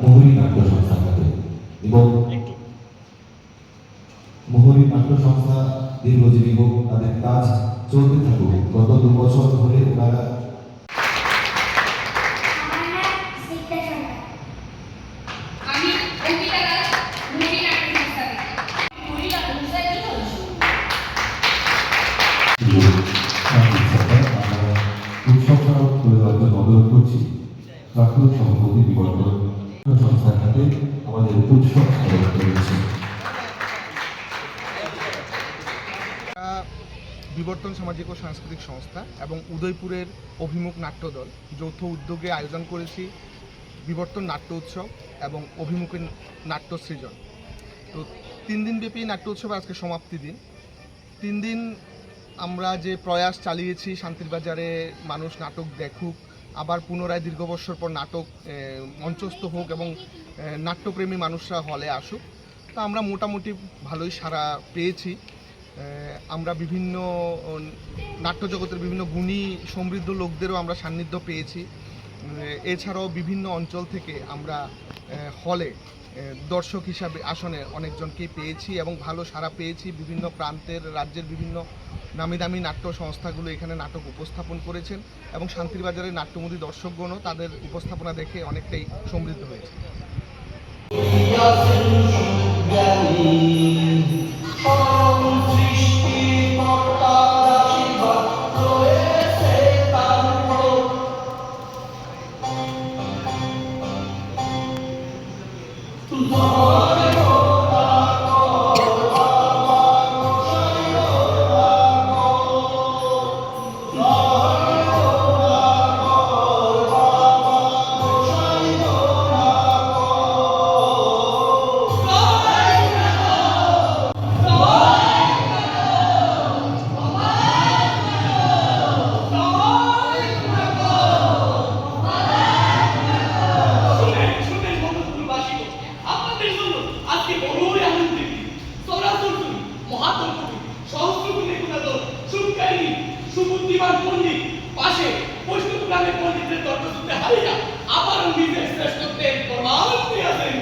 মোহরী নাট্য সংস্থার হাতে এবং মোহরী নাট্য সংস্থা দীর্ঘজীবী হোক, তাদের কাজ চলতে থাকুক। গত 2 বছর ধরে ওনারা উৎসব ছাড়াও তুলে ধরার জন্য অনুরোধ করছি প্রাক্তন সভাপতি বিবর্তন সংস্থার হাতে আমাদের উৎসব আয়োজন করেছে। বিবর্তন সামাজিক ও সাংস্কৃতিক সংস্থা এবং উদয়পুরের অভিমুখ নাট্যদল যৌথ উদ্যোগে আয়োজন করেছি বিবর্তন নাট্য উৎসব এবং অভিমুখের নাট্য সৃজন। তো 3 দিনব্যাপী নাট্য উৎসবে আজকে সমাপ্তি দিন। 3 দিন আমরা যে প্রয়াস চালিয়েছি শান্তির বাজারে মানুষ নাটক দেখুক, আবার পুনরায় দীর্ঘ বছর পর নাটক মঞ্চস্থ হোক এবং নাট্যপ্রেমী মানুষরা হলে আসুক, তা আমরা মোটামুটি ভালোই সাড়া পেয়েছি। আমরা বিভিন্ন নাট্যজগতের বিভিন্ন গুণী সমৃদ্ধ লোকদেরও আমরা সান্নিধ্য পেয়েছি। এছাড়াও বিভিন্ন অঞ্চল থেকে আমরা হলে দর্শক হিসাবে আসনে অনেকজনকেই পেয়েছি এবং ভালো সাড়া পেয়েছি। বিভিন্ন প্রান্তের রাজ্যের বিভিন্ন নামি দামি নাট্য সংস্থাগুলো এখানে নাটক উপস্থাপন করেছেন এবং শান্তির বাজারের নাট্যমোদী দর্শকগণও তাদের উপস্থাপনা দেখে অনেকটাই সমৃদ্ধ হয়েছে। সুবুদ্ধিমান পণ্ডিত পাশে বৈষ্ণব গ্রামের পণ্ডিতের তর্কযুদ্ধে হারিয়া আবারও নিজের শ্রেষ্ঠত্বের প্রমাণ দিয়েছেন।